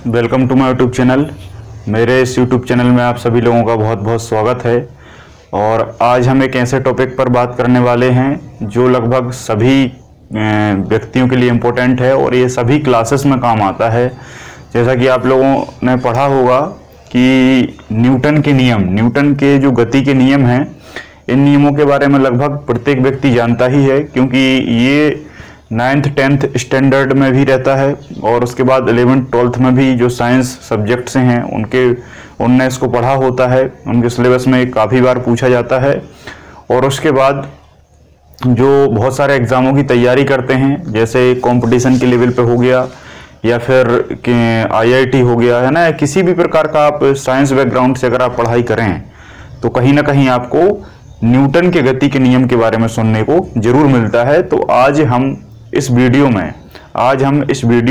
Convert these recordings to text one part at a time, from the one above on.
Welcome to my YouTube channel. मेरे इस YouTube channel में आप सभी लोगों का बहुत बहुत स्वागत है। और आज हम एक ऐसे टॉपिक पर बात करने वाले हैं जो लगभग सभी व्यक्तियों के लिए इम्पोर्टेंट है और ये सभी क्लासेस में काम आता है। जैसा कि आप लोगों ने पढ़ा होगा कि न्यूटन के जो गति के नियम हैं, इन नियमों के बारे में लगभग प्रत्येक व्यक्ति जानता ही है, क्योंकि ये 9th 10th स्टैंडर्ड में भी रहता है और उसके बाद 11th 12th में भी जो साइंस सब्जेक्ट्स हैं उनने इसको पढ़ा होता है। उनके सिलेबस में काफ़ी बार पूछा जाता है। और उसके बाद जो बहुत सारे एग्ज़ामों की तैयारी करते हैं, जैसे कंपटीशन के लेवल पे हो गया या फिर IIT हो गया, है ना, किसी भी प्रकार का आप साइंस बैकग्राउंड से अगर आप पढ़ाई करें तो कहीं ना कहीं आपको न्यूटन के गति के नियम के बारे में सुनने को जरूर मिलता है। तो आज हम इस वीडियो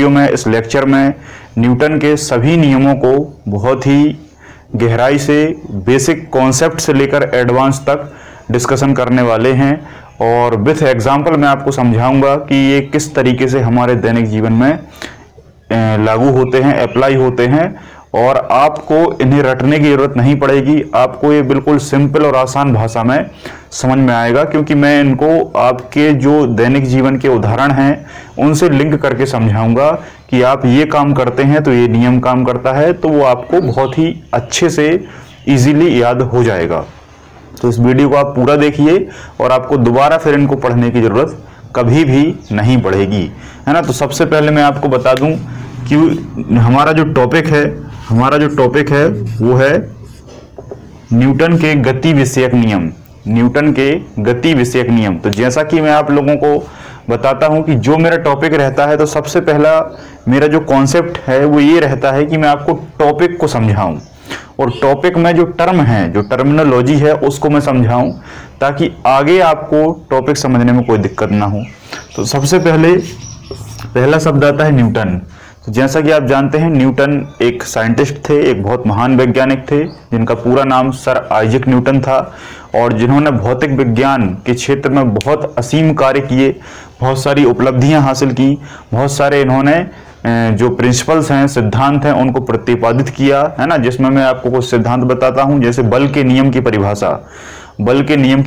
में इस लेक्चर में न्यूटन के सभी नियमों को बहुत ही गहराई से बेसिक कॉन्सेप्ट से लेकर एडवांस तक डिस्कशन करने वाले हैं। और विथ एग्जांपल मैं आपको समझाऊंगा कि ये किस तरीके से हमारे दैनिक जीवन में लागू होते हैं, अप्लाई होते हैं, और आपको इन्हें रटने की जरूरत नहीं पड़ेगी। आपको ये बिल्कुल सिंपल और आसान भाषा में समझ में आएगा, क्योंकि मैं इनको आपके जो दैनिक जीवन के उदाहरण हैं उनसे लिंक करके समझाऊंगा कि आप ये काम करते हैं तो ये नियम काम करता है, तो वो आपको बहुत ही अच्छे से इजीली याद हो जाएगा। तो इस वीडियो को आप पूरा देखिए और आपको दोबारा फिर इनको पढ़ने की जरूरत कभी भी नहीं पड़ेगी, है ना। तो सबसे पहले मैं आपको बता दूं कि हमारा जो टॉपिक है वो है न्यूटन के गति विषयक नियम। तो जैसा कि मैं आप लोगों को बताता हूं कि जो मेरा टॉपिक रहता है, तो सबसे पहला मेरा जो कॉन्सेप्ट है वो ये रहता है कि मैं आपको टॉपिक को समझाऊं और टॉपिक में जो टर्मिनोलॉजी है उसको मैं समझाऊं, ताकि आगे आपको टॉपिक समझने में कोई दिक्कत ना हो। तो सबसे पहला शब्द आता है न्यूटन। तो जैसा कि आप जानते हैं, न्यूटन एक साइंटिस्ट थे, एक बहुत महान वैज्ञानिक थे, जिनका पूरा नाम सर आइजैक न्यूटन था, और जिन्होंने भौतिक विज्ञान के क्षेत्र में बहुत असीम कार्य किए, बहुत सारी उपलब्धियां हासिल की, बहुत सारे इन्होंने जो प्रिंसिपल्स हैं, सिद्धांत हैं, उनको प्रतिपादित किया, है ना। जिसमें मैं आपको कुछ सिद्धांत बताता हूं, जैसे बल के नियम की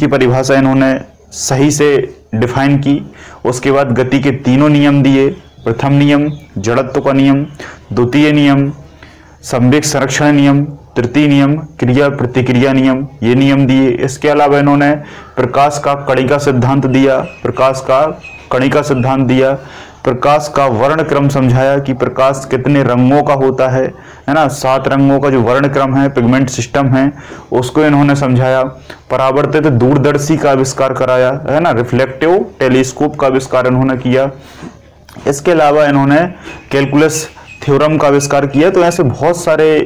परिभाषा इन्होंने सही से डिफाइन की। उसके बाद गति के तीनों नियम दिए। प्रथम नियम जड़त्व का नियम, द्वितीय नियम संवेग संरक्षण नियम, तृतीय नियम क्रिया प्रतिक्रिया नियम, ये नियम दिए। इसके अलावा इन्होंने प्रकाश का कणिका सिद्धांत दिया, प्रकाश का वर्ण क्रम समझाया कि प्रकाश कितने रंगों का होता है ना, 7 रंगों का जो वर्ण क्रम है, पिगमेंट सिस्टम है, उसको इन्होंने समझाया। परावर्तित दूरदर्शी का आविष्कार कराया, है ना, रिफ्लेक्टिव टेलीस्कोप का आविष्कार इन्होंने किया। इसके अलावा इन्होंने कैलकुलस थ्योरम का आविष्कार किया। तो ऐसे बहुत सारे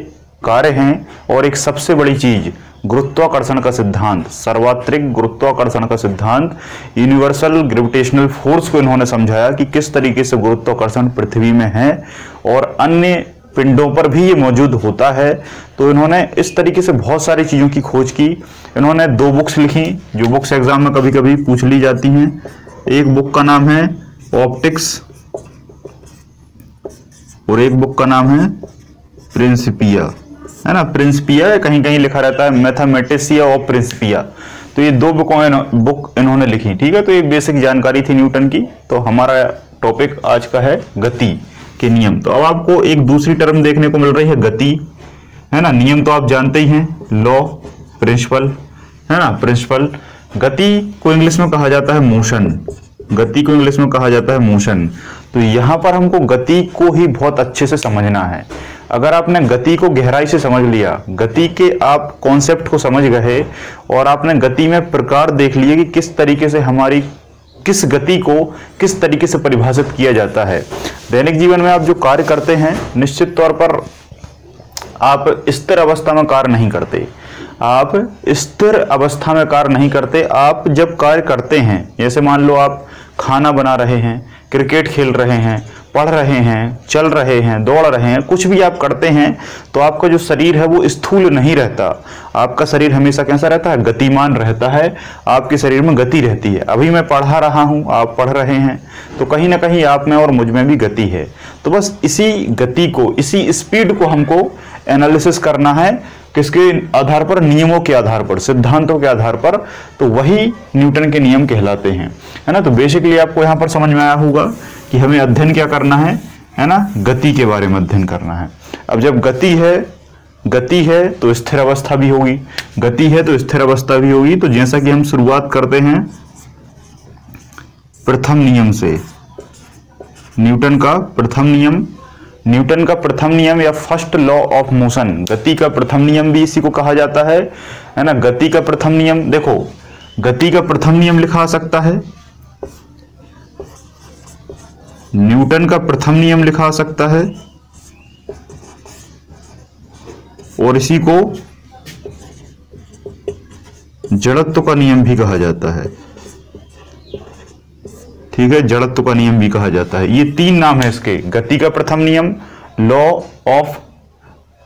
कार्य हैं। और एक सबसे बड़ी चीज, गुरुत्वाकर्षण का सिद्धांत, सार्वत्रिक गुरुत्वाकर्षण का सिद्धांत, यूनिवर्सल ग्रेविटेशनल फोर्स को इन्होंने समझाया कि किस तरीके से गुरुत्वाकर्षण पृथ्वी में है और अन्य पिंडों पर भी ये मौजूद होता है। तो इन्होंने इस तरीके से बहुत सारी चीजों की खोज की। इन्होंने 2 बुक्स लिखी, जो बुक्स एग्जाम में कभी कभी पूछ ली जाती हैं। एक बुक का नाम है ऑप्टिक्स और एक बुक का नाम है प्रिंसिपिया, है ना। प्रिंसिपिया कहीं कहीं लिखा रहता है मैथमेटिसिया ऑफ प्रिंसिपिया। तो ये 2 बुक इन्होंने लिखी, ठीक है। तो ये बेसिक जानकारी थी न्यूटन की। तो हमारा टॉपिक आज का है गति के नियम। तो अब आपको एक दूसरी टर्म देखने को मिल रही है, गति, है ना। नियम तो आप जानते ही हैं, लॉ, प्रिंसिपल, है ना, प्रिंसिपल। गति को इंग्लिश में कहा जाता है मोशन। तो यहां पर हमको गति को ही बहुत अच्छे से समझना है। अगर आपने गति को गहराई से समझ लिया, गति के आप कॉन्सेप्ट को समझ गए और आपने गति में प्रकार देख लिए कि किस तरीके से हमारी किस गति को किस तरीके से परिभाषित किया जाता है। दैनिक जीवन में आप जो कार्य करते हैं, निश्चित तौर पर आप स्थिर अवस्था में कार्य नहीं करते। आप स्थिर अवस्था में कार्य नहीं करते। आप जब कार्य करते हैं, जैसे मान लो आप खाना बना रहे हैं, क्रिकेट खेल रहे हैं, पढ़ रहे हैं, चल रहे हैं, दौड़ रहे हैं, कुछ भी आप करते हैं, तो आपका जो शरीर है वो स्थूल नहीं रहता। आपका शरीर हमेशा कैसा रहता है? गतिमान रहता है। आपके शरीर में गति रहती है। अभी मैं पढ़ा रहा हूँ, आप पढ़ रहे हैं, तो कहीं ना कहीं आप में और मुझ में भी गति है। तो बस इसी गति को, इसी स्पीड को हमको एनालिसिस करना है। किसके आधार पर? नियमों के आधार पर, सिद्धांतों के आधार पर। तो वही न्यूटन के नियम कहलाते हैं, है ना। तो बेसिकली आपको यहाँ पर समझ में आया होगा कि हमें अध्ययन क्या करना है ना, गति के बारे में अध्ययन करना है। अब जब गति है तो स्थिर अवस्था भी होगी, गति है तो स्थिर अवस्था भी होगी। तो जैसा कि हम शुरुआत करते हैं प्रथम नियम से, न्यूटन का प्रथम नियम या फर्स्ट लॉ ऑफ मोशन, गति का प्रथम नियम भी इसी को कहा जाता है ना। गति का प्रथम नियम, देखो गति का प्रथम नियम लिखा सकता है, न्यूटन का प्रथम नियम लिखा सकता है, और इसी को जड़त्व का नियम भी कहा जाता है। ठीक है, जड़त्व का नियम भी कहा जाता है। ये तीन नाम है इसके, गति का प्रथम नियम, law of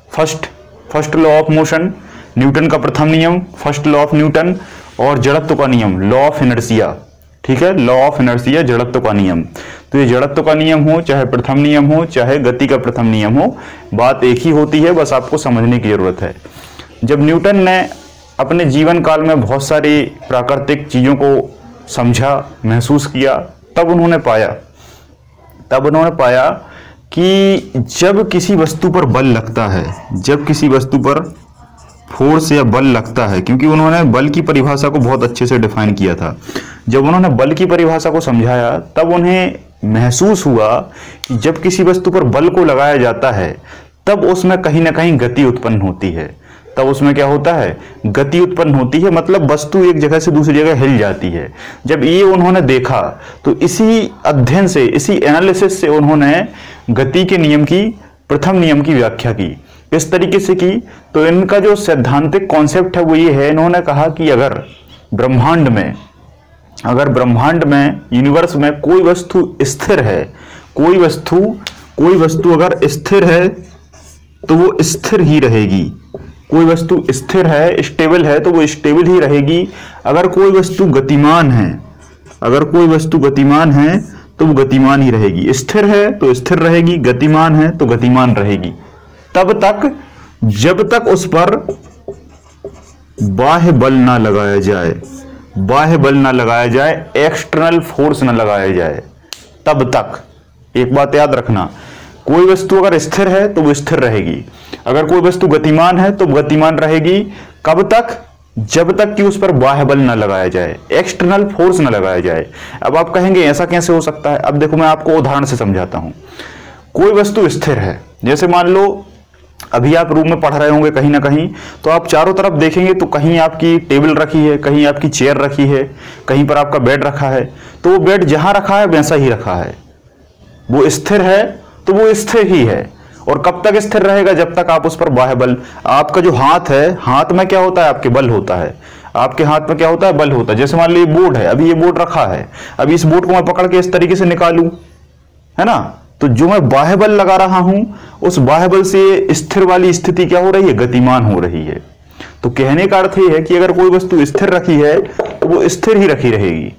first law of motion, Newton का प्रथम नियम, फर्स्ट लॉ ऑफ न्यूटन, और जड़त्व का नियम, लॉ ऑफ इनर्शिया। ठीक है, लॉ ऑफ इनर्शिया, जड़त्व का नियम। तो ये जड़त्व का नियम हो, चाहे प्रथम नियम हो, चाहे गति का प्रथम नियम हो, बात एक ही होती है, बस आपको समझने की जरूरत है। जब न्यूटन ने अपने जीवन काल में बहुत सारी प्राकृतिक चीजों को समझा, महसूस किया, तब उन्होंने पाया कि जब किसी वस्तु पर बल लगता है, जब किसी वस्तु पर फोर्स या बल लगता है, क्योंकि उन्होंने बल की परिभाषा को बहुत अच्छे से डिफाइन किया था। जब उन्होंने बल की परिभाषा को समझाया, तब उन्हें महसूस हुआ कि जब किसी वस्तु पर बल को लगाया जाता है, तब उसमें कहीं ना कहीं गति उत्पन्न होती है। तब उसमें क्या होता है? गति उत्पन्न होती है, मतलब वस्तु एक जगह से दूसरी जगह हिल जाती है। जब ये उन्होंने देखा, तो इसी अध्ययन से, इसी एनालिसिस से उन्होंने गति के नियम की, प्रथम नियम की व्याख्या की। इस तरीके से की, तो इनका जो सैद्धांतिक कॉन्सेप्ट है वो ये है, इन्होंने कहा कि अगर ब्रह्मांड में यूनिवर्स में कोई वस्तु स्थिर है, कोई वस्तु अगर स्थिर है तो वो स्थिर ही रहेगी। कोई वस्तु स्थिर है, स्टेबल है, तो वो स्टेबल ही रहेगी। अगर कोई वस्तु गतिमान है, तो वो गतिमान ही रहेगी। स्थिर है तो स्थिर रहेगी, गतिमान है तो गतिमान रहेगी। तब तक जब तक उस पर बाह्य बल ना लगाया जाए, एक्सटर्नल फोर्स ना लगाया जाए, तब तक। एक बात याद रखना, कोई वस्तु अगर स्थिर है तो वो स्थिर रहेगी, अगर कोई वस्तु गतिमान है तो गतिमान रहेगी। कब तक? जब तक कि उस पर बाह्य बल न लगाया जाए, एक्सटर्नल फोर्स न लगाया जाए। अब आप कहेंगे ऐसा कैसे हो सकता है? अब देखो, मैं आपको उदाहरण से समझाता हूं। कोई वस्तु स्थिर है, जैसे मान लो अभी आप रूम में पढ़ रहे होंगे कहीं ना कहीं, तो आप चारों तरफ देखेंगे तो कहीं आपकी टेबल रखी है, कहीं आपकी चेयर रखी है, कहीं पर आपका बेड रखा है। तो वो बेड जहां रखा है वैसा ही रखा है, वो स्थिर है तो वो स्थिर ही है। और कब तक स्थिर रहेगा? जब तक आप उस पर बाह्य बल, आपका जो हाथ है, हाथ में क्या होता है? आपके बल होता है। आपके हाथ में क्या होता है? बल होता है। जैसे मान लो ये बोर्ड है, अभी ये बोर्ड रखा है, अभी इस बोर्ड को मैं पकड़ के इस तरीके से निकालूं, है ना, तो जो मैं बाह्य बल लगा रहा हूं, उस बाह्य बल से स्थिर वाली स्थिति क्या हो रही है? गतिमान हो रही है। तो कहने का अर्थ यह है कि अगर कोई वस्तु स्थिर रखी है तो वो स्थिर ही रखी रहेगी।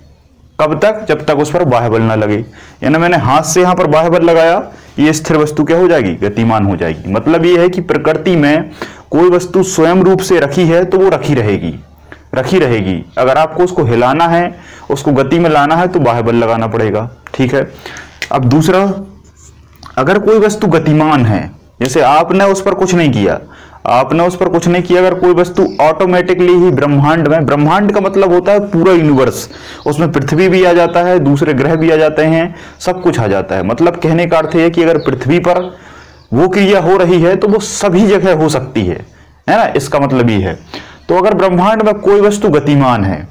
कब तक? जब तक उस पर बाह्य बल ना लगे। यानी मैंने हाथ से यहां पर बाह्य बल लगाया, ये स्थिर वस्तु क्या हो जाएगी? गतिमान हो जाएगी। मतलब ये है कि प्रकृति में कोई वस्तु स्वयं रूप से रखी है तो वो रखी रहेगी। अगर आपको उसको हिलाना है, उसको गति में लाना है, तो बाह्य बल लगाना पड़ेगा। ठीक है। अब दूसरा, अगर कोई वस्तु गतिमान है, जैसे आपने उस पर कुछ नहीं किया, अगर कोई वस्तु ऑटोमेटिकली ही ब्रह्मांड में, ब्रह्मांड का मतलब होता है पूरा यूनिवर्स, उसमें पृथ्वी भी आ जाता है, दूसरे ग्रह भी आ जाते हैं, सब कुछ आ जाता है। मतलब कहने का अर्थ है कि अगर पृथ्वी पर वो क्रिया हो रही है तो वो सभी जगह हो सकती है ना, इसका मतलब ये है। तो अगर ब्रह्मांड में कोई वस्तु गतिमान है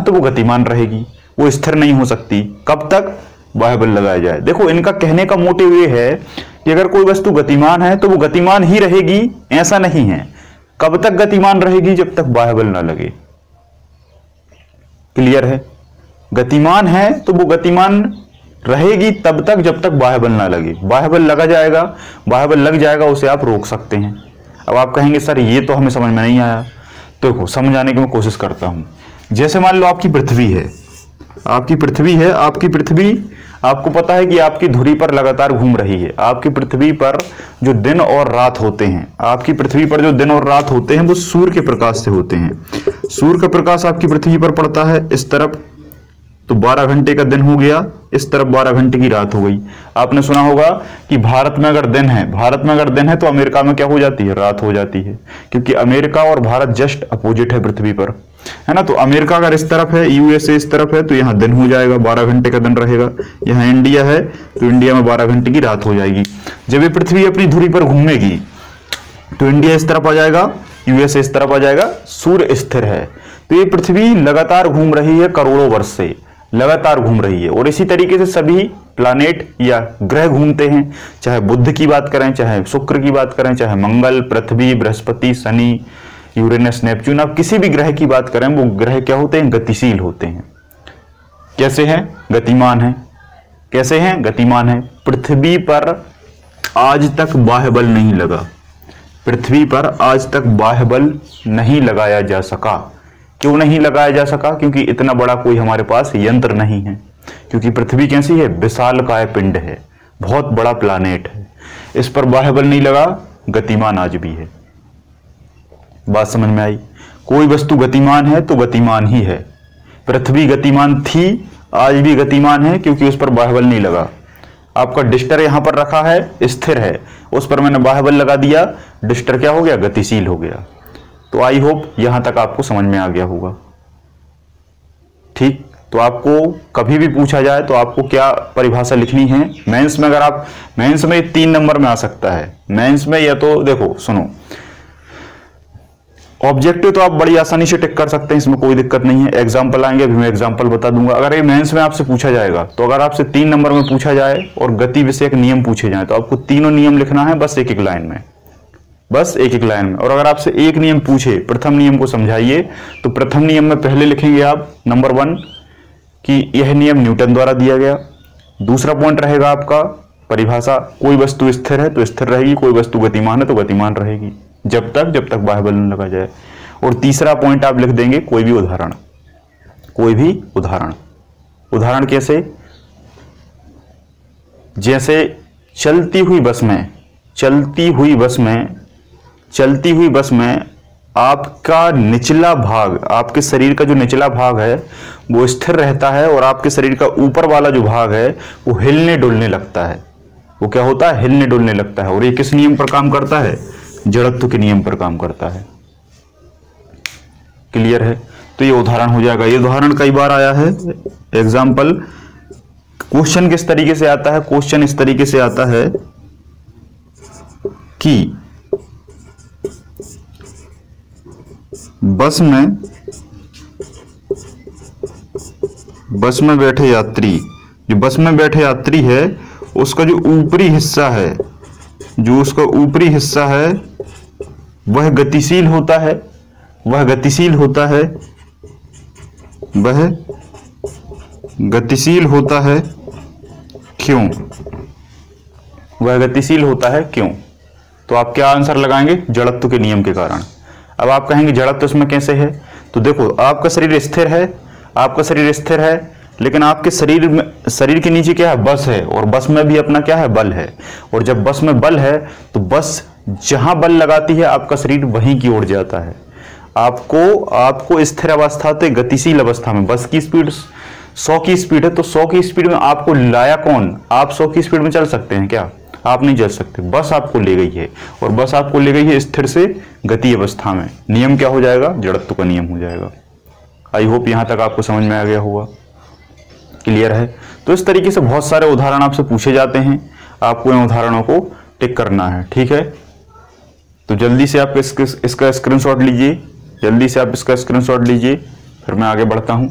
तो वो गतिमान रहेगी, वो स्थिर नहीं हो सकती। कब तक? बाह्य बल लगाया जाए। देखो, इनका कहने का मोटिव ये है कि अगर कोई वस्तु गतिमान है तो वो गतिमान ही रहेगी, ऐसा नहीं है। कब तक गतिमान रहेगी? जब तक बाह्य बल ना लगे। क्लियर है? गतिमान है तो वो गतिमान रहेगी तब तक जब तक बाह्य बल ना लगे। बाह्य बल लगा जाएगा, बाह्य बल लग जाएगा, उसे आप रोक सकते हैं। अब आप कहेंगे सर ये तो हमें समझ में नहीं आया। तो देखो समझाने की मैं कोशिश करता हूं। जैसे मान लो आपकी पृथ्वी है, आपकी पृथ्वी आपको पता है कि आपकी धुरी पर लगातार घूम रही है। आपकी पृथ्वी पर जो दिन और रात होते हैं, आपकी पृथ्वी पर जो दिन और रात होते हैं वो सूर्य के प्रकाश से होते हैं। सूर्य का प्रकाश आपकी पृथ्वी पर पड़ता है इस तरफ, तो 12 घंटे का दिन हो गया, इस तरफ 12 घंटे की रात हो गई। आपने सुना होगा कि भारत में अगर दिन है तो अमेरिका में क्या हो जाती है? रात हो जाती है, क्योंकि अमेरिका और भारत जस्ट अपोजिट है पृथ्वी पर, है ना। तो अमेरिका अगर इस तरफ है, यूएसए इस तरफ है, तो यहाँ दिन हो जाएगा, 12 घंटे का दिन रहेगा। यहाँ इंडिया है तो इंडिया में 12 घंटे की रात हो जाएगी। जब ये पृथ्वी अपनी धुरी पर घूमेगी तो इंडिया इस तरफ आ जाएगा, यूएसए इस तरफ आ जाएगा, सूर्य स्थिर है। तो ये पृथ्वी लगातार घूम रही है, करोड़ों वर्ष से लगातार घूम रही है। और इसी तरीके से सभी प्लैनेट या ग्रह घूमते हैं, चाहे बुध की बात करें, चाहे शुक्र की बात करें, चाहे मंगल, पृथ्वी, बृहस्पति, शनि, यूरेनस, नेपच्यून, आप किसी भी ग्रह की बात करें, वो ग्रह क्या होते हैं? गतिशील होते हैं। कैसे हैं? गतिमान है। कैसे हैं? गतिमान है। पृथ्वी पर आज तक बाह्य बल नहीं लगा, पृथ्वी पर आज तक बाह्य बल नहीं लगाया जा सका। क्यों नहीं लगाया जा सका? क्योंकि इतना बड़ा कोई हमारे पास यंत्र नहीं है। क्योंकि पृथ्वी कैसी है? विशालकाय पिंड है, बहुत बड़ा प्लैनेट है, इस पर बाह्य बल नहीं लगा, गतिमान आज भी है। बात समझ में आई? कोई वस्तु गतिमान है तो गतिमान ही है। पृथ्वी गतिमान थी, आज भी गतिमान है, क्योंकि उस पर बाह्य बल नहीं लगा। आपका डिस्टर यहां पर रखा है, स्थिर है, उस पर मैंने बाह्य बल लगा दिया, डिस्टर क्या हो गया? गतिशील हो गया। तो आई होप यहां तक आपको समझ में आ गया होगा। ठीक, तो आपको कभी भी पूछा जाए तो आपको क्या परिभाषा लिखनी है मेंस में? अगर आप मेंस में 3 नंबर में आ सकता है मेंस में, या तो देखो सुनो, ऑब्जेक्टिव तो आप बड़ी आसानी से टिक कर सकते हैं, इसमें कोई दिक्कत नहीं है। एग्जाम्पल आएंगे, अभी मैं एग्जाम्पल बता दूंगा। अगर ये मेंस में आपसे पूछा जाएगा, तो अगर आपसे 3 नंबर में पूछा जाए और गति विषयक नियम पूछे जाए, तो आपको तीनों नियम लिखना है, बस एक एक लाइन में, बस एक एक लाइन में। और अगर आपसे एक नियम पूछे, प्रथम नियम को समझाइए, तो प्रथम नियम में पहले लिखेंगे आप नंबर 1 कि यह नियम न्यूटन द्वारा दिया गया। दूसरा पॉइंट रहेगा आपका परिभाषा, कोई वस्तु स्थिर है तो स्थिर रहेगी, कोई वस्तु गतिमान है तो गतिमान रहेगी, जब तक बाह्य बल न लगा जाए। और तीसरा पॉइंट आप लिख देंगे कोई भी उदाहरण, कोई भी उदाहरण। उदाहरण कैसे? जैसे चलती हुई बस में आपका निचला भाग, आपके शरीर का जो निचला भाग है वो स्थिर रहता है, और आपके शरीर का ऊपर वाला जो भाग है वो हिलने डुलने लगता है। वो क्या होता है? हिलने डुलने लगता है। और ये किस नियम पर काम करता है? जड़त्व के नियम पर काम करता है। क्लियर है? तो ये उदाहरण हो जाएगा। ये उदाहरण कई बार आया है एग्जाम्पल। क्वेश्चन किस तरीके से आता है? क्वेश्चन इस तरीके से आता है कि बस में बैठे यात्री, जो बस में बैठे यात्री है, उसका जो ऊपरी हिस्सा है, वह गतिशील होता है, वह गतिशील होता है क्यों? वह गतिशील होता है क्यों? तो आप क्या आंसर लगाएंगे? जड़त्व के नियम के कारण। अब आप कहेंगे जड़त्व इसमें कैसे है? तो देखो, आपका शरीर स्थिर है, लेकिन आपके शरीर के नीचे क्या है? बस है, और बस में भी अपना क्या है? बल है। और जब बस में बल है तो बस जहां बल लगाती है आपका शरीर वहीं की ओर जाता है। आपको स्थिर अवस्था से गतिशील अवस्था में, बस की स्पीड 100 की स्पीड है, तो 100 की स्पीड में आपको लाया कौन? आप 100 की स्पीड में चल सकते हैं क्या? आप नहीं चल सकते, बस आपको ले गई है, और बस आपको ले गई है स्थिर से गति अवस्था में। नियम क्या हो जाएगा? जड़त्व का नियम हो जाएगा। आई होप यहां तक आपको समझ में आ गया होगा। क्लियर है? तो इस तरीके से बहुत सारे उदाहरण आपसे पूछे जाते हैं, आपको इन उदाहरणों को टिक करना है। ठीक है, तो जल्दी से आप इसका स्क्रीनशॉट लीजिए, फिर मैं आगे बढ़ता हूं।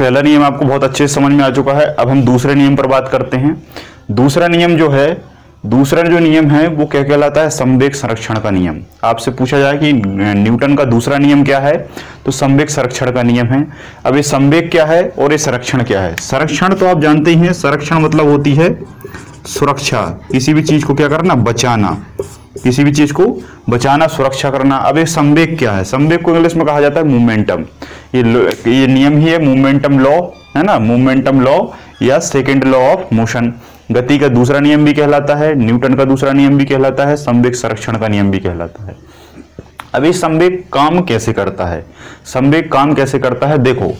पहला नियम आपको बहुत अच्छे से समझ में आ चुका है। अब हम दूसरे नियम पर बात करते हैं। दूसरा नियम जो नियम है वो क्या कहलाता है? संवेग संरक्षण का नियम। आपसे पूछा जाए कि न्यूटन का दूसरा नियम क्या है, तो संवेग संरक्षण का नियम है। अब ये संवेग क्या है और ये संरक्षण क्या है? संरक्षण तो आप जानते ही हैं, संरक्षण मतलब होती है सुरक्षा, किसी भी चीज को क्या करना? बचाना, किसी भी चीज को बचाना, सुरक्षा करना। अब ये संवेग क्या है? संवेग को इंग्लिश में कहा जाता है मोमेंटम। ये नियम ही है मोमेंटम लॉ, है ना, मोमेंटम लॉ या सेकेंड लॉ ऑफ मोशन। गति का दूसरा नियम भी कहलाता है, न्यूटन का दूसरा नियम भी कहलाता है, संवेग संरक्षण का नियम भी कहलाता है। अब ये संवेग काम कैसे करता है? संवेग काम कैसे करता है? देखो,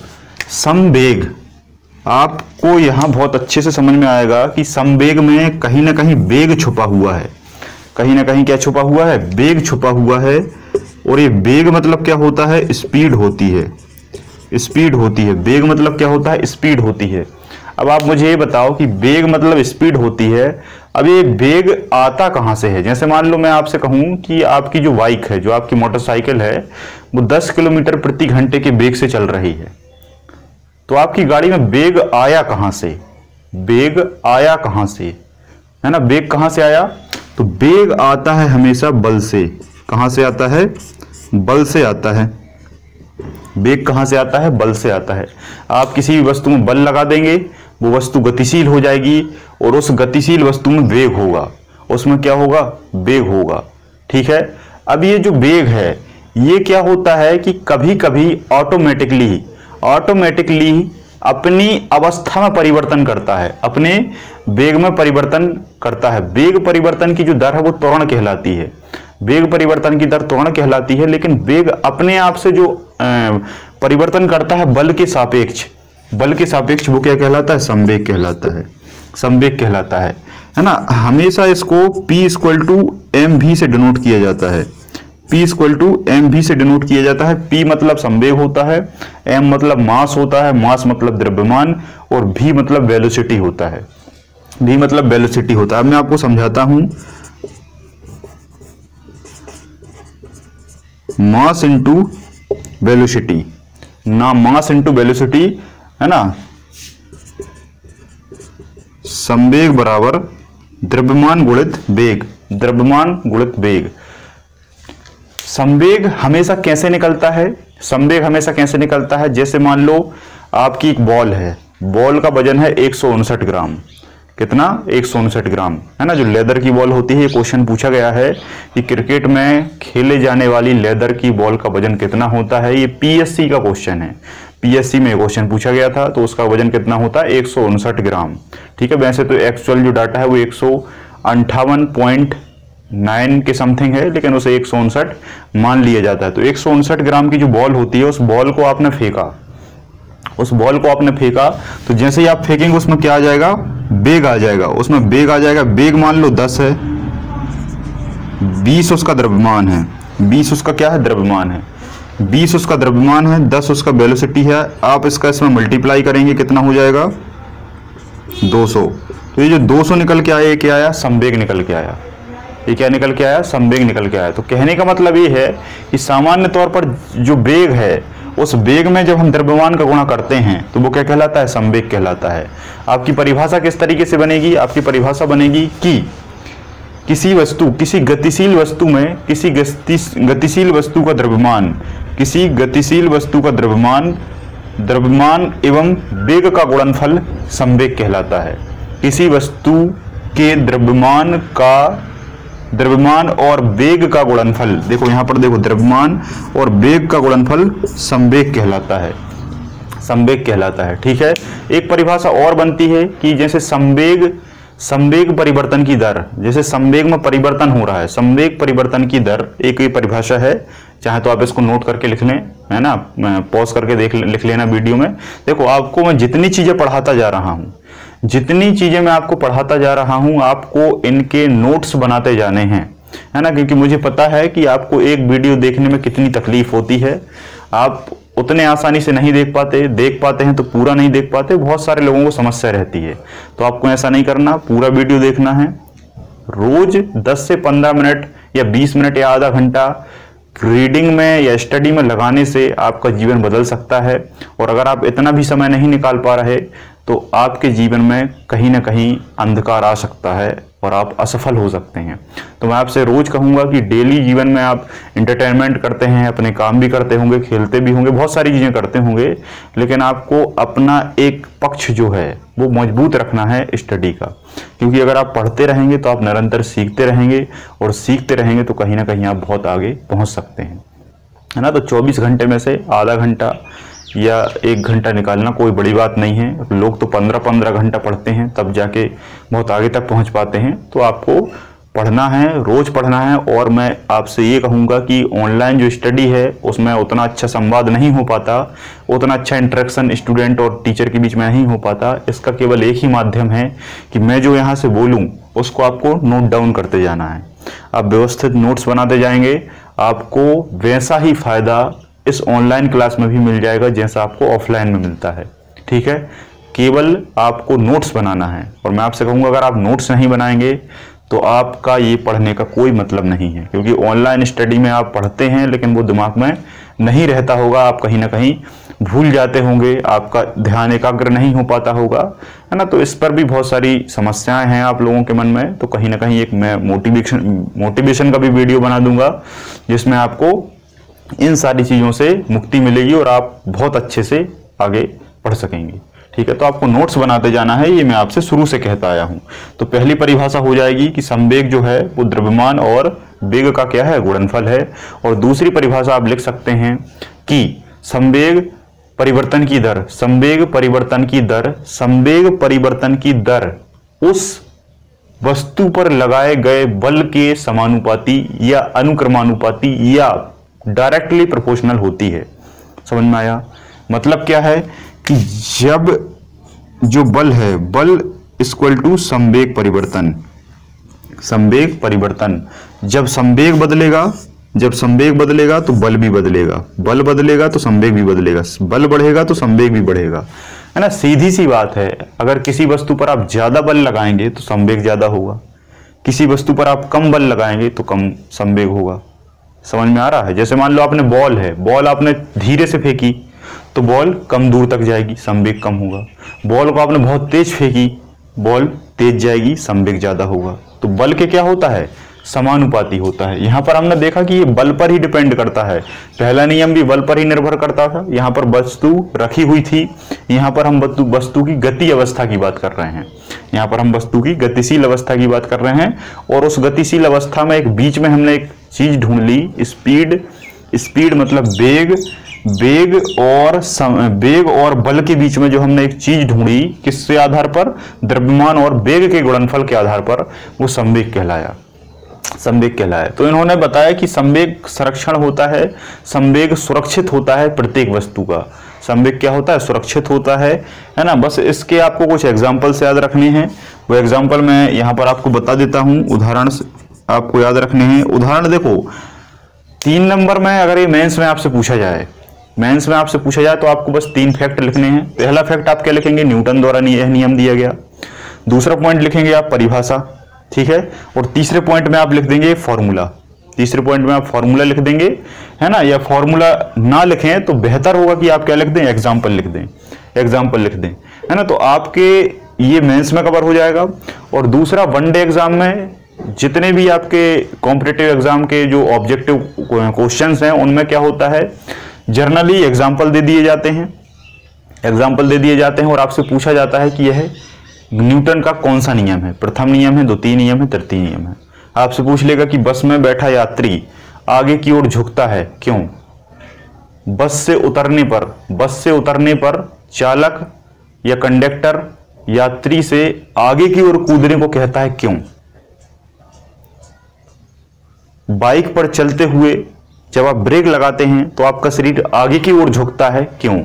संवेग आपको यहां बहुत अच्छे से समझ में आएगा कि संवेग में कहीं ना कहीं वेग छुपा हुआ है। कहीं ना कहीं क्या छुपा हुआ है? वेग छुपा हुआ है। और ये वेग मतलब क्या होता है? स्पीड होती है, स्पीड होती है। वेग मतलब क्या होता है? स्पीड होती है। अब आप मुझे ये बताओ कि वेग मतलब स्पीड होती है। अब ये वेग आता कहां से है? जैसे मान लो मैं आपसे कहूं कि आपकी जो बाइक है, जो आपकी मोटरसाइकिल है, वो 10 किलोमीटर प्रति घंटे के वेग से चल रही है, तो आपकी गाड़ी में वेग आया कहां से? वेग आया कहां से, है ना? वेग कहां से आया? तो वेग आता है हमेशा बल से। कहां से आता है? बल से आता है। वेग कहां से आता है? बल से आता है। आप किसी भी वस्तु में बल लगा देंगे, वो वस्तु गतिशील हो जाएगी और उस गतिशील वस्तु में वेग होगा। उसमें क्या होगा? वेग होगा। ठीक है। अब ये जो वेग है, ये क्या होता है कि कभी कभी ऑटोमेटिकली अपनी अवस्था में परिवर्तन करता है, अपने वेग में परिवर्तन करता है। वेग परिवर्तन की जो दर है वो त्वरण कहलाती है। वेग परिवर्तन की दर त्वरण कहलाती है, लेकिन वेग अपने आप से जो परिवर्तन करता है बल के सापेक्ष, वो क्या कहलाता है? संवेग कहलाता है। संवेग कहलाता है ना। हमेशा इसको P = mv से डिनोट किया जाता है। P = mv से डिनोट किया जाता है। P मतलब संवेग होता है, m मतलब मास होता है, मास मतलब द्रव्यमान, और v मतलब वेलोसिटी होता है। v मतलब वेलोसिटी होता है। अब मैं आपको समझाता हूं। मास इंटू वेलोसिटी, ना मास इंटू वेलोसिटी, है ना। संवेग बराबर द्रव्यमान गुणित वेग, द्रव्यमान गुणित वेग। संवेग हमेशा कैसे निकलता है? संवेग हमेशा कैसे निकलता है? जैसे मान लो आपकी एक बॉल है, बॉल का वजन है 159 ग्राम। कितना? 159 ग्राम, है ना। जो लेदर की बॉल होती है, ये क्वेश्चन पूछा गया है कि क्रिकेट में खेले जाने वाली लेदर की बॉल का वजन कितना होता है। ये पीएससी का क्वेश्चन है, पीएससी में क्वेश्चन पूछा गया था, तो उसका वजन कितना होता है? 159 ग्राम। ठीक है। वैसे तो एक्चुअल जो डाटा है वो 158.9 के समथिंग है, लेकिन उसे 159 मान लिया जाता है। तो 159 ग्राम की जो बॉल होती है, उस बॉल को आपने फेंका, तो जैसे ही आप फेंकेंगे उसमें क्या आ जाएगा? वेग आ जाएगा। उसमें वेग आ जाएगा। वेग मान लो 10 है, 20 उसका द्रव्यमान है, 20 उसका क्या है? द्रव्यमान है। 20 उसका द्रव्यमान है, 10 उसका वेलोसिटी है। आप इसका इसमें मल्टीप्लाई करेंगे, कितना हो जाएगा? 200। तो ये जो 200 निकल के आया, ये क्या आया? संवेग निकल के आया। ये क्या निकल के आया? संवेग निकल के आया। तो कहने का मतलब ये है कि सामान्य तौर पर जो वेग है, उस वेग में जब हम द्रव्यमान का गुणा करते हैं तो वो क्या कहलाता है? संवेग कहलाता है। आपकी परिभाषा किस तरीके से बनेगी? आपकी परिभाषा बनेगी कि किसी गतिशील वस्तु में किसी गतिशील वस्तु का द्रव्यमान एवं वेग का गुणनफल संवेग कहलाता है। किसी वस्तु के द्रव्यमान और वेग का गुणनफल, देखो यहां पर देखो, द्रव्यमान और वेग का गुणनफल संवेग कहलाता है। संवेग कहलाता है। ठीक है। एक परिभाषा और बनती है कि जैसे संवेग परिवर्तन की दर, जैसे संवेग में परिवर्तन हो रहा है, संवेग परिवर्तन की दर एक परिभाषा है। चाहे तो आप इसको नोट करके लिख लें, है ना, पॉज करके लिख लेना वीडियो में। देखो, आपको मैं जितनी चीजें पढ़ाता जा रहा हूं, आपको इनके नोट्स बनाते जाने हैं, है ना, क्योंकि मुझे पता है कि आपको एक वीडियो देखने में कितनी तकलीफ होती है। आप उतने आसानी से नहीं देख पाते हैं तो पूरा नहीं देख पाते। बहुत सारे लोगों को समस्या रहती है। तो आपको ऐसा नहीं करना, पूरा वीडियो देखना है। रोज 10 से 15 मिनट या 20 मिनट या आधा घंटा रीडिंग में या स्टडी में लगाने से आपका जीवन बदल सकता है। और अगर आप इतना भी समय नहीं निकाल पा रहे तो आपके जीवन में कहीं ना कहीं अंधकार आ सकता है और आप असफल हो सकते हैं। तो मैं आपसे रोज कहूंगा कि डेली जीवन में आप इंटरटेनमेंट करते हैं, अपने काम भी करते होंगे, खेलते भी होंगे, बहुत सारी चीजें करते होंगे, लेकिन आपको अपना एक पक्ष जो है वो मजबूत रखना है स्टडी का। क्योंकि अगर आप पढ़ते रहेंगे तो आप निरंतर सीखते रहेंगे, और सीखते रहेंगे तो कहीं ना कहीं आप बहुत आगे पहुंच सकते हैं, है ना। तो 24 घंटे में से आधा घंटा या 1 घंटा निकालना कोई बड़ी बात नहीं है। लोग तो 15-15 घंटा पढ़ते हैं, तब जाके बहुत आगे तक पहुंच पाते हैं। तो आपको पढ़ना है, रोज पढ़ना है। और मैं आपसे ये कहूँगा कि ऑनलाइन जो स्टडी है उसमें उतना अच्छा संवाद नहीं हो पाता, उतना अच्छा इंटरेक्शन स्टूडेंट और टीचर के बीच में नहीं हो पाता। इसका केवल एक ही माध्यम है कि मैं जो यहाँ से बोलूँ उसको आपको नोट डाउन करते जाना है। आप व्यवस्थित नोट्स बनाते जाएंगे, आपको वैसा ही फायदा इस ऑनलाइन क्लास में भी मिल जाएगा जैसा आपको ऑफलाइन में मिलता है। ठीक है, केवल आपको नोट्स बनाना है। और मैं आपसे कहूँगा अगर आप नोट्स नहीं बनाएंगे तो आपका ये पढ़ने का कोई मतलब नहीं है। क्योंकि ऑनलाइन स्टडी में आप पढ़ते हैं लेकिन वो दिमाग में नहीं रहता होगा, आप कहीं ना कहीं भूल जाते होंगे, आपका ध्यान एकाग्र नहीं हो पाता होगा, है ना। तो इस पर भी बहुत सारी समस्याएं हैं आप लोगों के मन में। तो कहीं ना कहीं एक मैं मोटिवेशन का भी वीडियो बना दूंगा जिसमें आपको इन सारी चीज़ों से मुक्ति मिलेगी और आप बहुत अच्छे से आगे पढ़ सकेंगे। ठीक है, तो आपको नोट्स बनाते जाना है, ये मैं आपसे शुरू से कहता आया हूं। तो पहली परिभाषा हो जाएगी कि संवेग जो है वो द्रव्यमान और वेग का क्या है, गुणनफल है। और दूसरी परिभाषा आप लिख सकते हैं कि संवेग परिवर्तन की दर, संवेग परिवर्तन की दर, संवेग परिवर्तन की दर उस वस्तु पर लगाए गए बल के समानुपाती या अनुक्रमानुपाती या डायरेक्टली प्रोपोर्शनल होती है। समझ में आया? मतलब क्या है कि जब जो बल है, बल इक्वल टू संवेग परिवर्तन, संवेग परिवर्तन, जब संवेग बदलेगा, जब संवेग बदलेगा तो बल भी बदलेगा, बल बदलेगा तो संवेग भी बदलेगा, बल बढ़ेगा तो संवेग भी बढ़ेगा, है ना। सीधी सी बात है, अगर किसी वस्तु पर आप ज्यादा बल लगाएंगे तो संवेग ज्यादा होगा, किसी वस्तु पर आप कम बल लगाएंगे तो कम संवेग होगा। समझ में आ रहा है? जैसे मान लो आपने बॉल है, बॉल आपने धीरे से फेंकी तो बॉल कम दूर तक जाएगी, संवेग कम होगा। बॉल को आपने बहुत तेज फेंकी, बॉल तेज जाएगी, संवेग ज्यादा होगा। तो बल के क्या होता है, समानुपाती होता है। यहां पर हमने देखा कि ये बल पर ही डिपेंड करता है। पहला नियम भी बल पर ही निर्भर करता था। यहां पर वस्तु रखी हुई थी, यहां पर हम वस्तु की गति अवस्था की बात कर रहे हैं, यहां पर हम वस्तु की गतिशील अवस्था की बात कर रहे हैं। और उस गतिशील अवस्था में एक बीच में हमने एक चीज ढूंढ ली, स्पीड। स्पीड मतलब वेग, वेग और बल के बीच में जो हमने एक चीज ढूंढी, किसके आधार पर, द्रव्यमान और वेग के गुणनफल के आधार पर, वो संवेग कहलाया, संवेग कहलाया। तो इन्होंने बताया कि संवेग संरक्षण होता है, संवेग सुरक्षित होता है प्रत्येक वस्तु का। संवेग क्या होता है, सुरक्षित होता है ना। बस इसके आपको कुछ एग्जाम्पल से याद रखने हैं, वो एग्जाम्पल मैं यहाँ पर आपको बता देता हूँ, उदाहरण आपको याद रखने हैं। उदाहरण देखो 3 नंबर में, अगर ये मेंस में आपसे पूछा जाए, मेंस में आपसे पूछा जाए तो आपको बस 3 फैक्ट लिखने हैं। पहला फैक्ट आप क्या लिखेंगे, न्यूटन द्वारा यह नियम दिया गया। दूसरा पॉइंट लिखेंगे आप परिभाषा, ठीक है। और तीसरे पॉइंट में आप लिख देंगे फॉर्मूला, तीसरे पॉइंट में आप फॉर्मूला लिख देंगे, है ना। या फॉर्मूला ना लिखें तो बेहतर होगा कि आप क्या लिख दें, एग्जाम्पल लिख दें, एग्जाम्पल लिख दें, है ना। तो आपके ये मेंस में कवर हो जाएगा। और दूसरा वनडे एग्जाम में जितने भी आपके कॉम्पिटिटिव एग्जाम के जो ऑब्जेक्टिव क्वेश्चंस हैं उनमें क्या होता है, जर्नली एग्जाम्पल दे दिए जाते हैं, एग्जाम्पल दे दिए जाते हैं और आपसे पूछा जाता है कि यह न्यूटन का कौन सा नियम है, प्रथम नियम है, द्वितीय नियम है, तृतीय नियम है। आपसे पूछ लेगा कि बस में बैठा यात्री आगे की ओर झुकता है, क्यों? बस से उतरने पर चालक या कंडक्टर यात्री से आगे की ओर कूदने को कहता है, क्यों? बाइक पर चलते हुए जब आप ब्रेक लगाते हैं तो आपका शरीर आगे की ओर झुकता है, क्यों?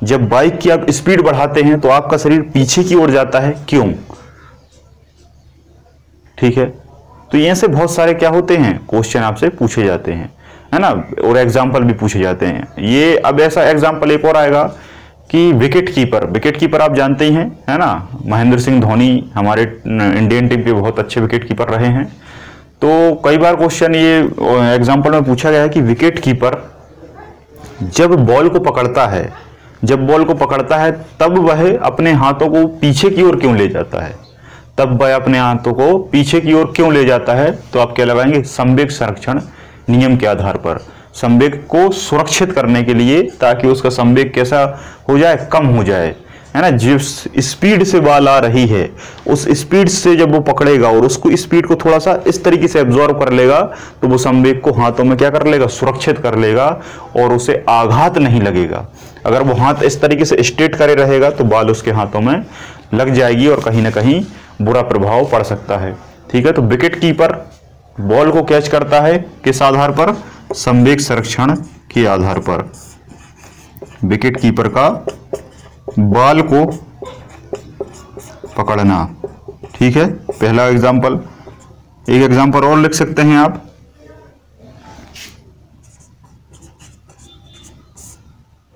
जब बाइक की आप स्पीड बढ़ाते हैं तो आपका शरीर पीछे की ओर जाता है, क्यों? ठीक है। तो ये से बहुत सारे क्या होते हैं, क्वेश्चन आपसे पूछे जाते हैं, है ना। और एग्जाम्पल भी पूछे जाते हैं। ये अब ऐसा एग्जाम्पल एक और आएगा कि विकेट कीपर आप जानते ही हैं, है ना। महेंद्र सिंह धोनी हमारे इंडियन टीम के बहुत अच्छे विकेट कीपर रहे हैं। तो कई बार क्वेश्चन ये एग्जाम्पल में पूछा गया है कि विकेट कीपर जब बॉल को पकड़ता है तब वह अपने हाथों को पीछे की ओर क्यों ले जाता है, तो आप क्या लगाएंगे, संवेग संरक्षण नियम के आधार पर, संवेग को सुरक्षित करने के लिए, ताकि उसका संवेग कैसा हो जाए, कम हो जाए, है ना। जिस स्पीड से बॉल आ रही है उस स्पीड से जब वो पकड़ेगा और उसको स्पीड को थोड़ा सा इस तरीके से एब्जॉर्ब कर लेगा तो वो संवेग को हाथों में क्या कर लेगा, सुरक्षित कर लेगा और उसे आघात नहीं लगेगा। अगर वो हाथ इस तरीके से स्ट्रेट करे रहेगा तो बॉल उसके हाथों में लग जाएगी और कहीं ना कहीं बुरा प्रभाव पड़ सकता है। ठीक है, तो विकेट कीपर बॉल को कैच करता है किस आधार पर, संवेग संरक्षण के आधार पर। विकेट कीपर का बॉल को पकड़ना, ठीक है, पहला एग्जाम्पल। एक एग्जाम्पल और लिख सकते हैं आप,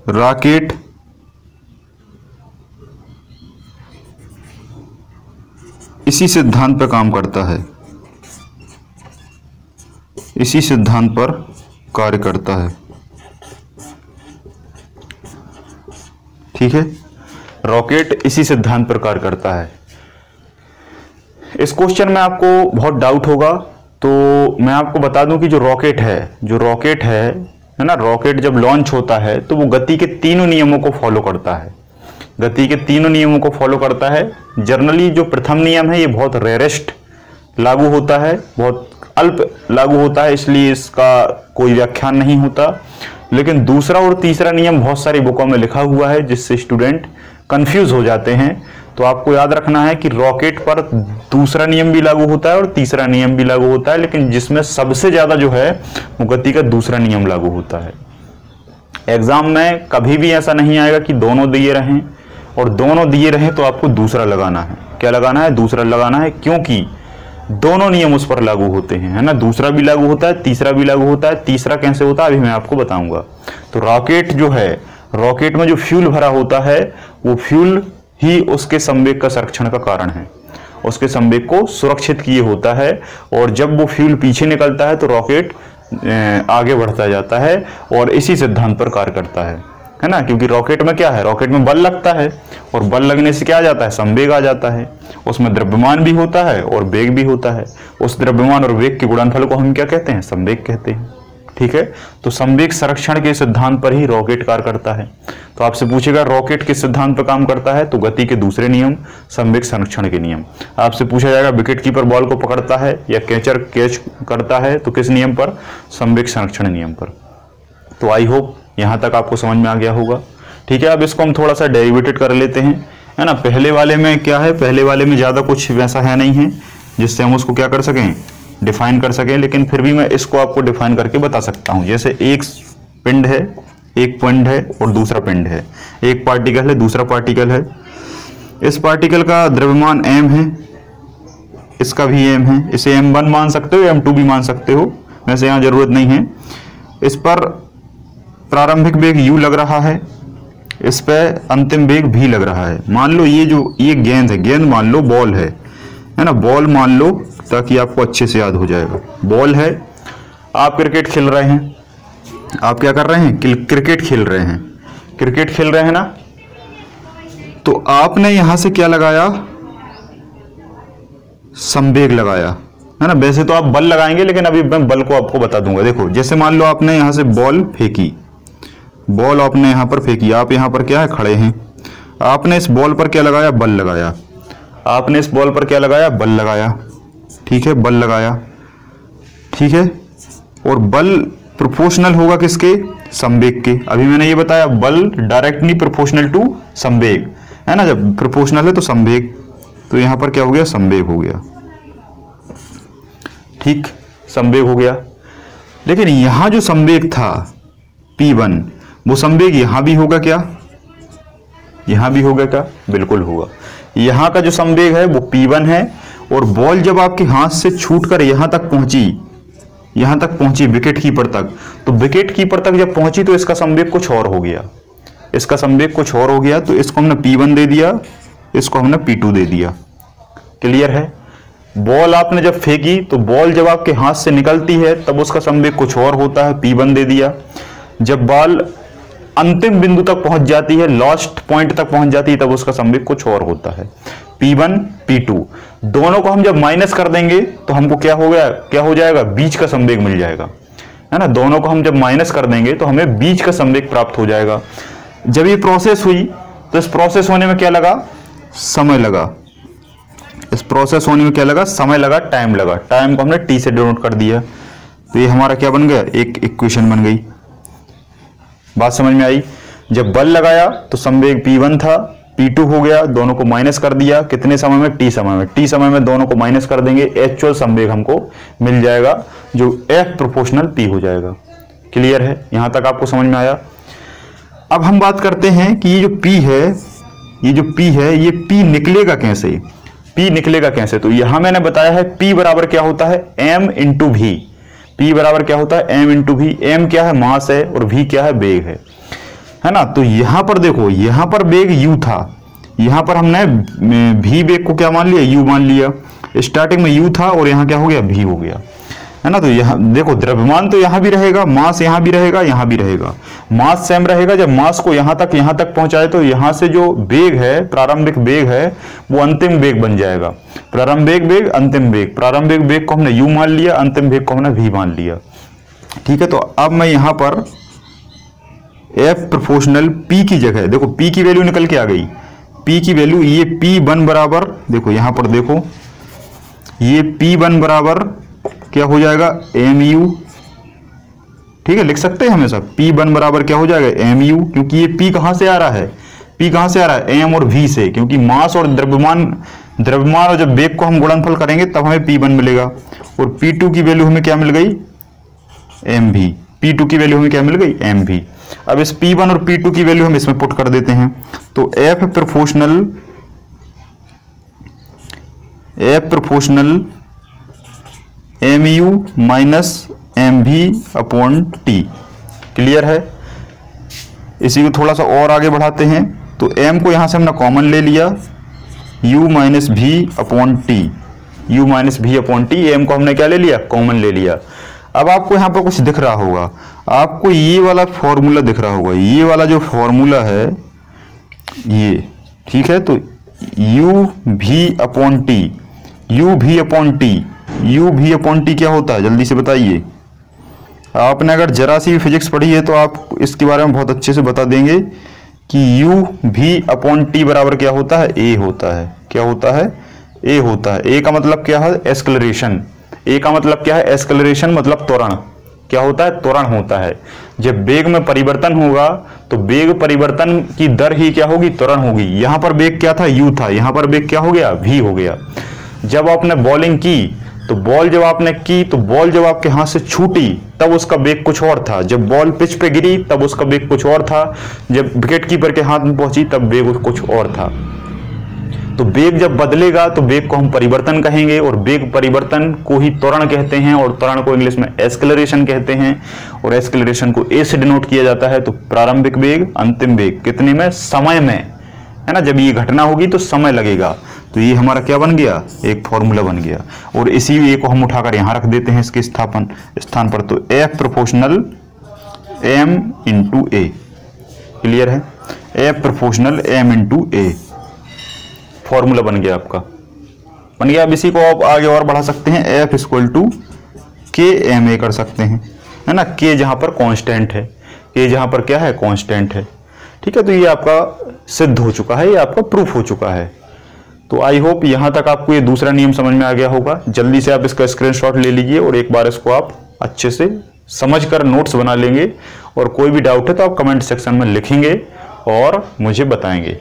रॉकेट इसी सिद्धांत पर काम करता है, इसी सिद्धांत पर कार्य करता है। ठीक है, रॉकेट इसी सिद्धांत पर कार्य करता है। इस क्वेश्चन में आपको बहुत डाउट होगा, तो मैं आपको बता दूं कि जो रॉकेट है ना, रॉकेट जब लॉन्च होता है तो वो गति के तीनों नियमों को फॉलो करता है। जनरली जो प्रथम नियम है ये बहुत रेयरेस्ट लागू होता है, बहुत अल्प लागू होता है, इसलिए इसका कोई व्याख्यान नहीं होता। लेकिन दूसरा और तीसरा नियम बहुत सारी बुकों में लिखा हुआ है, जिससे स्टूडेंट कंफ्यूज हो जाते हैं। तो आपको याद रखना है कि रॉकेट पर दूसरा नियम भी लागू होता है और तीसरा नियम भी लागू होता है, लेकिन जिसमें सबसे ज्यादा जो है वो गति का दूसरा नियम लागू होता है। एग्जाम में कभी भी ऐसा नहीं आएगा कि दोनों दिए रहें, और दोनों दिए रहें तो आपको दूसरा लगाना है। क्या लगाना है, दूसरा लगाना है, क्योंकि दोनों नियम उस पर लागू होते हैं, है ना। दूसरा भी लागू होता है, तीसरा भी लागू होता है। तीसरा कैसे होता है अभी मैं आपको बताऊंगा। तो रॉकेट जो है, रॉकेट में जो फ्यूल भरा होता है वो फ्यूल ही उसके संवेग का संरक्षण का कारण है, उसके संवेग को सुरक्षित किए होता है। और जब वो फ्यूल पीछे निकलता है तो रॉकेट आगे बढ़ता जाता है और इसी सिद्धांत पर कार्य करता है ना। क्योंकि रॉकेट में क्या है, रॉकेट में बल लगता है और बल लगने से क्या आ जाता है, संवेग आ जाता है। उसमें द्रव्यमान भी होता है और वेग भी होता है। उस द्रव्यमान और वेग के गुणनफल को हम क्या कहते हैं, संवेग कहते हैं। ठीक है, तो संवेग संरक्षण के सिद्धांत पर ही रॉकेट कार्य करता है। तो आपसे पूछेगा रॉकेट किस सिद्धांत पर काम करता है, तो गति के दूसरे नियम, संवेग संरक्षण के नियम। आपसे पूछा जाएगा विकेट कीपर बॉल को पकड़ता है या कैचर कैच करता है, तो किस नियम पर, संवेग संरक्षण नियम पर। तो आई होप यहां तक आपको समझ में आ गया होगा। ठीक है, अब इसको हम थोड़ा सा डेरिवेटेड कर लेते हैं, है ना। पहले वाले में क्या है, पहले वाले में ज्यादा कुछ वैसा है नहीं है जिससे हम उसको क्या कर सकें, डिफाइन कर सकें, लेकिन फिर भी मैं इसको आपको डिफाइन करके बता सकता हूं। जैसे एक पिंड है, एक पॉइंट है और दूसरा पिंड है, एक पार्टिकल है, दूसरा पार्टिकल है। इस पार्टिकल का द्रव्यमान m है, इसका भी m है। इसे m1 मान सकते हो, m2 भी मान सकते हो, वैसे यहां जरूरत नहीं है। इस पर प्रारंभिक वेग u लग रहा है, इस पे अंतिम वेग v लग रहा है। मान लो ये गेंद है, गेंद मान लो बॉल है ना, बॉल मान लो, ताकि आपको अच्छे से याद हो जाएगा। बॉल है, आप क्रिकेट खेल रहे हैं, आप क्या कर रहे हैं, क्रिकेट खेल रहे हैं, क्रिकेट खेल रहे हैं ना। तो आपने यहां से क्या लगाया, संवेग लगाया, है ना। वैसे तो आप बल लगाएंगे, लेकिन अभी मैं बल को आपको बता दूंगा। देखो, जैसे मान लो आपने यहां से बॉल फेंकी, बॉल आपने यहां पर फेंकी, आप यहां पर क्या है, खड़े हैं। आपने इस बॉल पर क्या लगाया, बल लगाया। आपने इस बॉल पर क्या लगाया, बल लगाया। ठीक है, बल लगाया, ठीक है। और बल प्रोपोर्शनल होगा किसके, संवेग के। अभी मैंने ये बताया, बल डायरेक्टली प्रोपोर्शनल टू संवेग, है ना। जब प्रोपोर्शनल है तो संवेग, तो यहां पर क्या हो गया, संवेग हो गया। ठीक, संवेग हो गया। लेकिन यहां जो संवेग था P1, वो संवेग यहां भी होगा क्या, यहां भी होगा क्या, बिल्कुल होगा। यहां का जो संवेग है वो P1 है, और बॉल जब आपके हाथ से छूटकर यहां तक पहुंची विकेट कीपर तक, तो विकेट कीपर तक जब पहुंची तो इसका संवेग कुछ और हो गया, इसका संवेग कुछ और हो गया। तो इसको हमने P1 दे दिया, इसको हमने P2 दे दिया। क्लियर है। बॉल आपने जब फेंकी तो बॉल जब आपके हाथ से निकलती है तब उसका संवेग कुछ और होता है, P1 दे दिया। जब बॉल अंतिम बिंदु तक पहुंच जाती है, लास्ट पॉइंट तक पहुंच जाती है, तब उसका संवेग कुछ और होता है, P1 P2। दोनों को हम जब माइनस कर देंगे तो हमको क्या हो जाएगा, बीच का संवेग मिल जाएगा, है ना। दोनों को हम जब माइनस कर देंगे तो हमें बीच का संवेग प्राप्त हो जाएगा। जब ये प्रोसेस हुई तो इस प्रोसेस होने में क्या लगा, समय लगा। इस प्रोसेस होने में क्या लगा, समय लगा, टाइम लगा। टाइम को हमने T से डिनोट कर दिया, तो ये हमारा क्या बन गया, एक इक्वेशन बन गई। बात समझ में आई। जब बल लगाया तो संवेग P1 था, P2 हो गया, दोनों को माइनस कर दिया, कितने समय में, T समय में। T समय में दोनों को माइनस कर देंगे, एक्चुअल संवेग हमको मिल जाएगा जो F प्रोपोर्शनल P हो जाएगा। क्लियर है, यहां तक आपको समझ में आया। अब हम बात करते हैं कि ये जो P है ये P निकलेगा कैसे, P निकलेगा कैसे। तो यहां मैंने बताया है P बराबर क्या होता है, M इंटू V। P बराबर क्या होता है, M इंटू V। M क्या है, मास है, और V क्या है, वेग है ना। तो यहां पर देखो, यहां पर वेग U था, यहां पर हमने V वेग को क्या मान लिया, U मान लिया। स्टार्टिंग में U था और यहां क्या हो गया, V हो गया, है ना। तो यहां देखो द्रव्यमान तो यहां भी रहेगा, मास यहां भी रहेगा, यहां भी रहेगा, मास सेम रहेगा। जब मास को यहां तक पहुंचाए तो यहां से जो वेग है, प्रारंभिक वेग है, वो अंतिम वेग बन जाएगा। प्रारंभिक वेग, अंतिम वेग। प्रारंभिक वेग को हमने U मान लिया, अंतिम वेग को हमने V मान लिया। ठीक है, तो अब मैं यहां पर F प्रोपोर्शनल P की जगह, देखो P की वैल्यू निकल के आ गई। P की वैल्यू ये P1 बराबर, देखो यहां पर देखो, ये P1 बराबर क्या हो जाएगा, mu। ठीक है, लिख सकते हैं हमेशा, P1 बराबर क्या हो जाएगा, mu, क्योंकि ये P कहां से आ रहा है, P कहां से आ रहा है, M और V से, क्योंकि मास और द्रव्यमान और जब वेग को हम गुणनफल करेंगे तब हमें P1 मिलेगा। और P2 की वैल्यू हमें क्या मिल गई, mv। P2 की वैल्यू हमें क्या मिल गई, mv। अब इस P1 और P2 की वैल्यू हम इसमें पुट कर देते हैं, तो F proportional mu minus mv upon t। Clear है। इसी को थोड़ा सा और आगे बढ़ाते हैं, तो m को यहां से हमने कॉमन ले लिया, u minus v upon T, u minus v upon T. m को हमने क्या ले लिया, कॉमन ले लिया। अब आपको यहां पर कुछ दिख रहा होगा, आपको ये वाला फॉर्मूला दिख रहा होगा, ये वाला जो फॉर्मूला है ये, ठीक है। तो u v upon T, u v upon T, u v upon T क्या होता है, जल्दी से बताइए। आपने अगर जरा सी भी फिजिक्स पढ़ी है तो आप इसके बारे में बहुत अच्छे से बता देंगे कि u v अपॉन टी बराबर क्या होता है, a होता है। क्या होता है, a होता है। a का मतलब क्या है, एस्केलरेशन। a का मतलब क्या है, एस्केलरेशन मतलब त्वरण। क्या होता है, त्वरण होता है। जब वेग में परिवर्तन होगा तो वेग परिवर्तन की दर ही क्या होगी, त्वरण होगी। यहां पर वेग क्या था, u था, यहां पर वेग क्या हो गया, v हो गया। जब आपने बॉलिंग की तो बॉल जब आपने की तो बॉल जब आपके हाथ से छूटी तब उसका वेग कुछ और था। जब बॉल पिच पे गिरी तब उसका वेग कुछ और था। जब विकेट कीपर के हाथ में पहुंची तब वेग कुछ और था। तो वेग जब बदलेगा तो वेग को हम परिवर्तन कहेंगे, और वेग परिवर्तन को ही त्वरण कहते हैं, और त्वरण को इंग्लिश में एस्केलरेशन कहते हैं, और एस्केलरेशन को ए से डिनोट किया जाता है। तो प्रारंभिक वेग, अंतिम वेग, कितने में, समय में, है ना। जब ये घटना होगी तो समय लगेगा। तो ये हमारा क्या बन गया, एक फॉर्मूला बन गया। और इसी ए को हम उठाकर यहां रख देते हैं इसके स्थान पर। तो F प्रोपोर्शनल M इंटू ए। क्लियर है, F proportional M into a formula बन गया आपका, बन गया। अब इसी को आप आगे और बढ़ा सकते हैं, F इक्वल टू के एम ए कर सकते हैं, है ना। K जहां पर कांस्टेंट है, K जहां पर क्या है, कांस्टेंट है। ठीक है, तो ये आपका सिद्ध हो चुका है, ये आपका प्रूफ हो चुका है। तो आई होप यहां तक आपको ये दूसरा नियम समझ में आ गया होगा। जल्दी से आप इसका स्क्रीनशॉट ले लीजिए और एक बार इसको आप अच्छे से समझकर नोट्स बना लेंगे, और कोई भी डाउट है तो आप कमेंट सेक्शन में लिखेंगे और मुझे बताएंगे।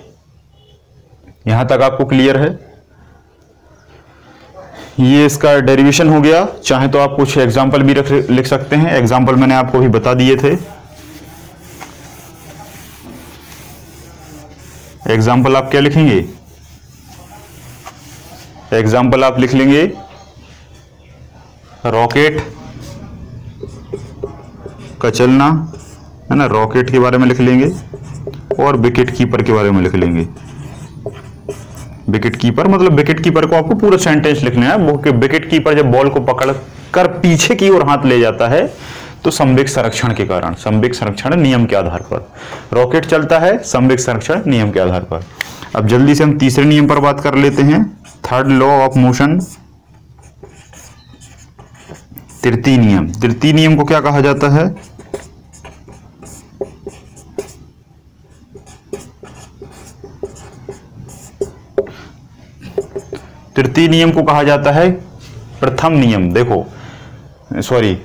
यहां तक आपको क्लियर है। ये इसका डेरिवेशन हो गया। चाहे तो आप कुछ एग्जाम्पल भी लिख सकते हैं, एग्जाम्पल मैंने आपको भी बता दिए थे। एग्जाम्पल आप क्या लिखेंगे, एग्जाम्पल आप लिख लेंगे रॉकेट का चलना, है ना, रॉकेट के बारे में लिख लेंगे, और विकेट कीपर के बारे में लिख लेंगे। विकेट कीपर मतलब विकेट कीपर को आपको पूरा सेंटेंस लिखना है। विकेट कीपर जब बॉल को पकड़ कर पीछे की ओर हाथ ले जाता है तो संवेग संरक्षण के कारण, संवेग संरक्षण नियम के आधार पर रॉकेट चलता है, संवेग संरक्षण नियम के आधार पर। अब जल्दी से हम तीसरे नियम पर बात कर लेते हैं, थर्ड लॉ ऑफ मोशन, तृतीय नियम। तृतीय नियम को क्या कहा जाता है? तृतीय नियम को कहा जाता है प्रथम नियम। देखो सॉरी,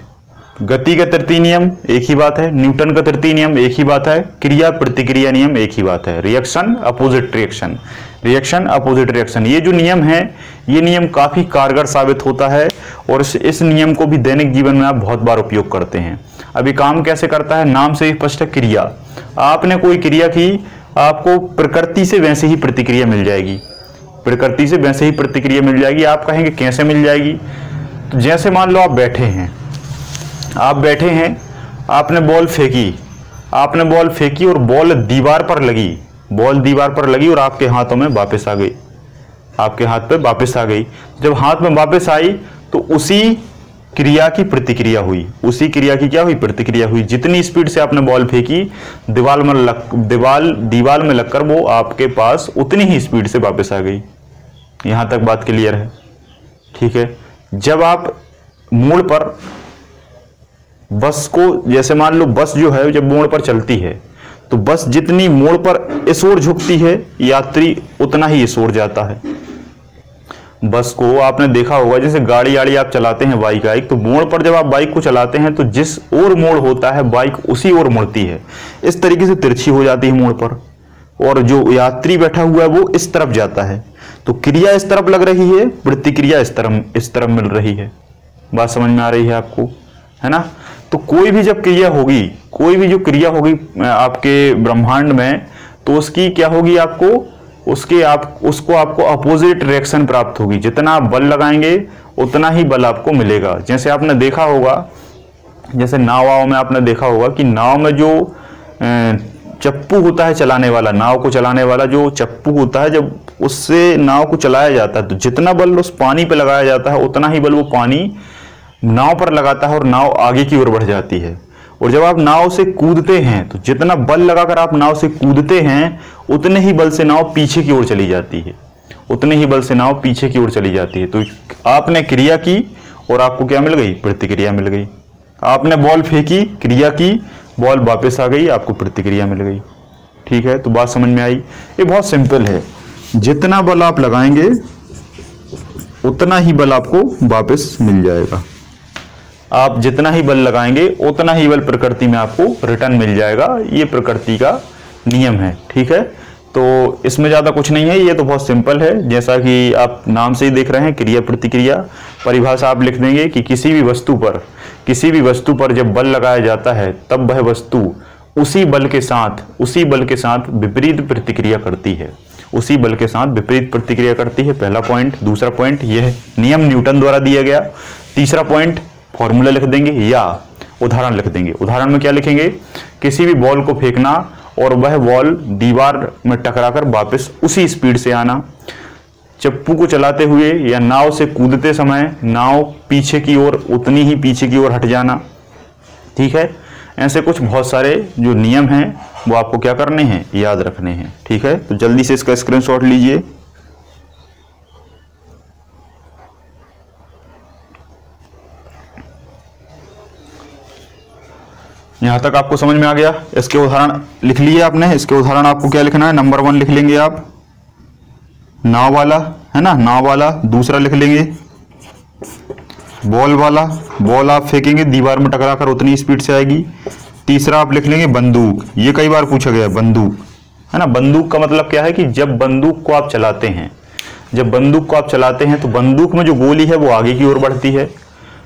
गति का तृतीय नियम एक ही बात है, न्यूटन का तृतीय नियम एक ही बात है, क्रिया प्रतिक्रिया नियम एक ही बात है, reaction opposite reaction, reaction opposite reaction. ये जो नियम है ये नियम काफी कारगर साबित होता है और इस नियम को भी दैनिक जीवन में आप बहुत बार उपयोग करते हैं। अभी काम कैसे करता है? नाम से ही स्पष्ट है, क्रिया। आपने कोई क्रिया की, आपको प्रकृति से वैसे ही प्रतिक्रिया मिल जाएगी, प्रकृति से वैसे ही प्रतिक्रिया मिल जाएगी। आप कहेंगे कैसे मिल जाएगी? तो जैसे मान लो आप बैठे हैं, आप बैठे हैं, आपने बॉल फेंकी, आपने बॉल फेंकी और बॉल दीवार पर लगी, बॉल दीवार पर लगी और आपके हाथों में वापस आ गई, आपके हाथ पे वापस आ गई। जब हाथ में वापस आई तो उसी क्रिया की प्रतिक्रिया हुई, उसी क्रिया की क्या हुई? प्रतिक्रिया हुई। जितनी स्पीड से आपने बॉल फेंकी दीवार में लगकर वो आपके पास उतनी ही स्पीड से वापस आ गई। यहां तक बात क्लियर है? ठीक है। जब आप मोड़ पर बस को, जैसे मान लो बस जो है जब मोड़ पर चलती है तो बस जितनी मोड़ पर इस ओर झुकती है यात्री उतना ही इस ओर जाता है। बस को आपने देखा होगा, जैसे गाड़ी आप चलाते हैं बाइक तो मोड़ पर जब आप बाइक को चलाते हैं तो जिस ओर मोड़ होता है बाइक उसी ओर मुड़ती है, इस तरीके से तिरछी हो जाती है मोड़ पर, और जो यात्री बैठा हुआ है वो इस तरफ जाता है। तो क्रिया इस तरफ लग रही है, प्रतिक्रिया इस तरफ मिल रही है। बात समझ में आ रही है आपको, है ना? तो कोई भी जब क्रिया होगी, कोई भी जो क्रिया होगी आपके ब्रह्मांड में, तो उसकी क्या होगी? उसको आपको अपोजिट रिएक्शन प्राप्त होगी। जितना आप बल लगाएंगे उतना ही बल आपको मिलेगा। जैसे आपने देखा होगा, जैसे नाव में आपने देखा होगा कि नाव में जो चप्पू होता है चलाने वाला, नाव को चलाने वाला जो चप्पू होता है, जब उससे नाव को चलाया जाता है तो जितना बल उस पानी पे लगाया जाता है उतना ही बल वो पानी नाव पर लगाता है और नाव आगे की ओर बढ़ जाती है। और जब आप नाव से कूदते हैं तो जितना बल लगाकर आप नाव से कूदते हैं उतने ही बल से नाव पीछे की ओर चली जाती है, उतने ही बल से नाव पीछे की ओर चली जाती है। तो आपने क्रिया की और आपको क्या मिल गई? प्रतिक्रिया मिल गई। आपने बॉल फेंकी, क्रिया की, बॉल वापस आ गई, आपको प्रतिक्रिया मिल गई। ठीक है, तो बात समझ में आई? ये बहुत सिंपल है, जितना बल आप लगाएंगे उतना ही बल आपको वापस मिल जाएगा। आप जितना ही बल लगाएंगे उतना ही बल प्रकृति में आपको रिटर्न मिल जाएगा। ये प्रकृति का नियम है। ठीक है, तो इसमें ज़्यादा कुछ नहीं है, ये तो बहुत सिंपल है। जैसा कि आप नाम से ही देख रहे हैं, क्रिया प्रतिक्रिया। परिभाषा आप लिख देंगे कि किसी भी वस्तु पर जब बल लगाया जाता है तब वह वस्तु उसी बल के साथ विपरीत प्रतिक्रिया करती है, उसी बल के साथ विपरीत प्रतिक्रिया करती है। पहला पॉइंट। दूसरा पॉइंट यह नियम न्यूटन द्वारा दिया गया। तीसरा पॉइंट फॉर्मूला लिख देंगे या उदाहरण लिख देंगे। उदाहरण में क्या लिखेंगे? किसी भी बॉल को फेंकना और वह बॉल दीवार में टकराकर वापस उसी स्पीड से आना, चप्पू को चलाते हुए या नाव से कूदते समय नाव पीछे की ओर उतनी ही पीछे की ओर हट जाना। ठीक है, ऐसे कुछ बहुत सारे जो नियम हैं वो आपको क्या करने हैं? याद रखने हैं। ठीक है, तो जल्दी से इसका स्क्रीनशॉट लीजिए। यहां तक आपको समझ में आ गया? इसके उदाहरण लिख लिए आपने। इसके उदाहरण आपको क्या लिखना है? नंबर 1 लिख लेंगे आप, नाव वाला, है ना, नाव वाला। दूसरा लिख लेंगे बॉल वाला, बॉल आप फेंकेंगे दीवार में टकराकर उतनी स्पीड से आएगी। तीसरा आप लिख लेंगे बंदूक। ये कई बार पूछा गया, बंदूक, है ना। बंदूक का मतलब क्या है कि जब बंदूक को आप चलाते हैं, तो बंदूक में जो गोली है वो आगे की ओर बढ़ती है,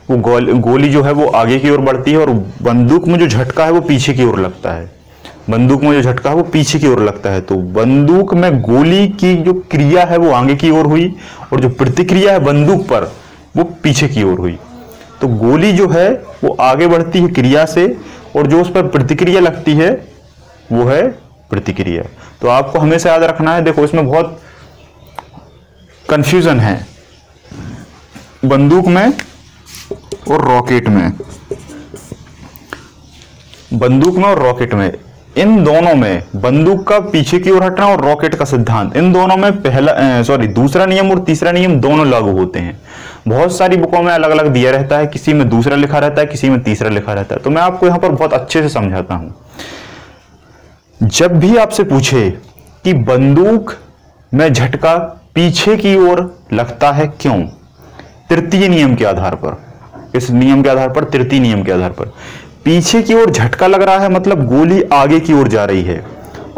वो गोली जो है वो आगे की ओर बढ़ती है, और बंदूक में जो झटका है वो पीछे की ओर लगता है। तो बंदूक में गोली की जो क्रिया है वो आगे की ओर हुई और जो प्रतिक्रिया है बंदूक पर वो पीछे की ओर हुई। तो गोली जो है वो आगे बढ़ती है क्रिया से और जो उस पर प्रतिक्रिया लगती है वो है प्रतिक्रिया। तो आपको हमेशा याद रखना है। देखो इसमें बहुत कंफ्यूजन है बंदूक में और रॉकेट में। बंदूक में और रॉकेट में, इन दोनों में बंदूक का पीछे की ओर हटना और रॉकेट का सिद्धांत, इन दोनों में दूसरा नियम और तीसरा नियम दोनों लागू होते हैं। बहुत सारी बुकों में अलग अलग दिया रहता है, किसी में दूसरा लिखा रहता है, किसी में तीसरा लिखा रहता है। तो मैं आपको यहां पर बहुत अच्छे से समझाता हूं। जब भी आपसे पूछे कि बंदूक में झटका पीछे की ओर लगता है क्यों, तृतीय नियम के आधार पर, इस नियम के आधार पर, तृतीय नियम के आधार पर पीछे की ओर झटका लग रहा है, मतलब गोली आगे की ओर जा रही है,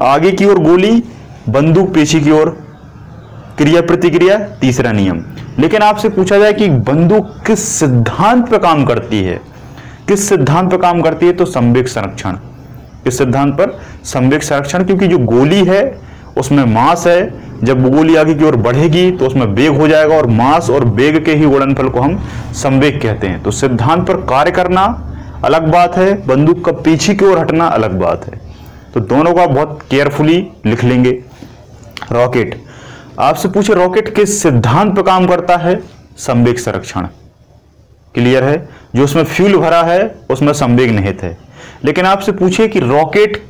आगे की ओर गोली, बंदूक पीछे की ओर, क्रिया प्रतिक्रिया, तीसरा नियम। लेकिन आपसे पूछा जाए कि बंदूक किस सिद्धांत पर काम करती है, किस सिद्धांत पर काम करती है, तो संवेग संरक्षण। इस सिद्धांत पर संवेग संरक्षण, क्योंकि जो गोली है उसमें मास है, जब गोली आगे की ओर बढ़ेगी तो उसमें वेग हो जाएगा, और मास और वेग के ही गुणनफल को हम संवेग कहते हैं। तो सिद्धांत पर कार्य करना अलग बात है, बंदूक का पीछे की ओर हटना अलग बात है। तो दोनों का बहुत केयरफुली लिख लेंगे। रॉकेट, आपसे पूछे रॉकेट किस सिद्धांत पर काम करता है, संवेग संरक्षण। क्लियर है, जो उसमें फ्यूल भरा है उसमें संवेग निहित है। लेकिन आपसे पूछे कि रॉकेट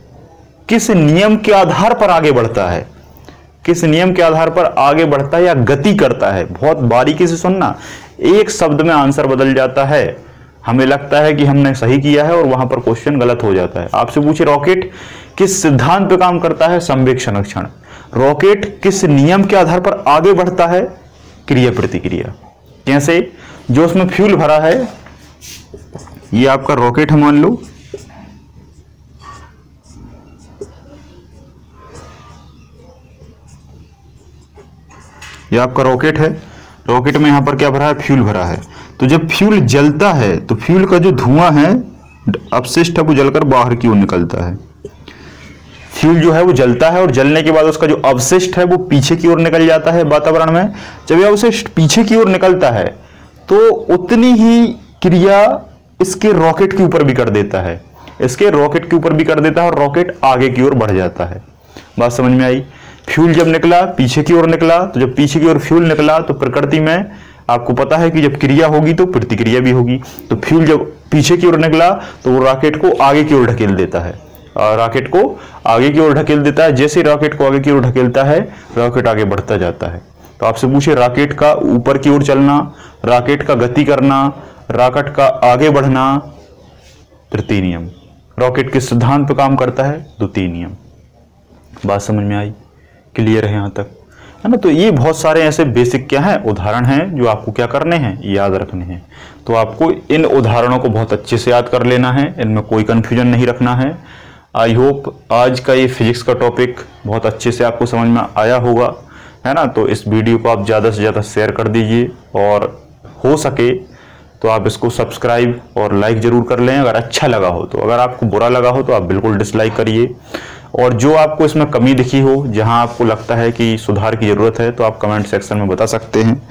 किस नियम के आधार पर आगे बढ़ता है, किस नियम के आधार पर आगे बढ़ता है या गति करता है, बहुत बारीकी से सुनना, एक शब्द में आंसर बदल जाता है। हमें लगता है कि हमने सही किया है और वहां पर क्वेश्चन गलत हो जाता है। आपसे पूछे रॉकेट किस सिद्धांत पर काम करता है, संवेग संरक्षण। रॉकेट किस नियम के आधार पर आगे बढ़ता है, क्रिया प्रतिक्रिया। कैसे, जो उसमें फ्यूल भरा है, ये आपका रॉकेट है मान लो, ये आपका रॉकेट है, रॉकेट में यहां पर क्या भरा है, फ्यूल भरा है। तो जब फ्यूल जलता है तो फ्यूल का जो धुआं है, अपशिष्ट है, वो जलकर बाहर की ओर निकलता है। फ्यूल जो है वो जलता है और जलने के बाद उसका जो अवशिष्ट है वो पीछे की ओर निकल जाता है वातावरण में। जब ये अवशिष्ट पीछे की ओर निकलता है तो उतनी ही क्रिया इसके रॉकेट के ऊपर भी कर देता है, इसके रॉकेट के ऊपर भी कर देता है, और रॉकेट आगे की ओर बढ़ जाता है। बात समझ में आई। फ्यूल जब निकला पीछे की ओर निकला, तो जब पीछे की ओर फ्यूल निकला तो प्रकृति में आपको पता है कि जब क्रिया होगी तो प्रतिक्रिया भी होगी। तो फ्यूल जब पीछे की ओर निकला तो वो रॉकेट को आगे की ओर ढकेल देता है, और रॉकेट को आगे की ओर ढकेल देता है। जैसे रॉकेट को आगे की ओर ढकेलता है, रॉकेट आगे बढ़ता जाता है। तो आपसे पूछे रॉकेट का ऊपर की ओर चलना, रॉकेट का गति करना, रॉकेट का आगे बढ़ना, तृतीय नियम। रॉकेट किस सिद्धांत पर काम करता है, द्वितीय नियम। बात समझ में आई, क्लियर है यहां तक, है ना। तो ये बहुत सारे ऐसे बेसिक क्या है, उदाहरण हैं जो आपको क्या करने हैं, याद रखने हैं। तो आपको इन उदाहरणों को बहुत अच्छे से याद कर लेना है, इनमें कोई कंफ्यूजन नहीं रखना है। आई होप आज का ये फिजिक्स का टॉपिक बहुत अच्छे से आपको समझ में आया होगा, है ना। तो इस वीडियो को आप ज़्यादा से ज़्यादा शेयर कर दीजिए, और हो सके तो आप इसको सब्सक्राइब और लाइक ज़रूर कर लें अगर अच्छा लगा हो तो। अगर आपको बुरा लगा हो तो आप बिल्कुल डिसलाइक करिए, और जो आपको इसमें कमी दिखी हो, जहां आपको लगता है कि सुधार की ज़रूरत है, तो आप कमेंट सेक्शन में बता सकते हैं।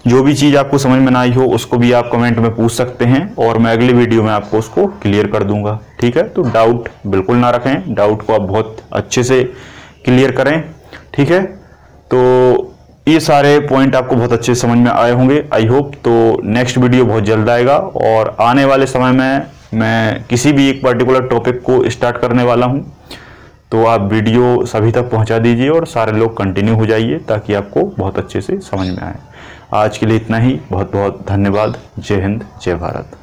जो भी चीज़ आपको समझ में ना आई हो उसको भी आप कमेंट में पूछ सकते हैं, और मैं अगली वीडियो में आपको उसको क्लियर कर दूंगा। ठीक है, तो डाउट बिल्कुल ना रखें, डाउट को आप बहुत अच्छे से क्लियर करें। ठीक है, तो ये सारे पॉइंट आपको बहुत अच्छे से समझ में आए होंगे आई होप। तो नेक्स्ट वीडियो बहुत जल्द आएगा, और आने वाले समय में मैं किसी भी एक पर्टिकुलर टॉपिक को स्टार्ट करने वाला हूँ। तो आप वीडियो सभी तक पहुंचा दीजिए और सारे लोग कंटिन्यू हो जाइए, ताकि आपको बहुत अच्छे से समझ में आए। आज के लिए इतना ही, बहुत बहुत धन्यवाद। जय हिंद, जय भारत।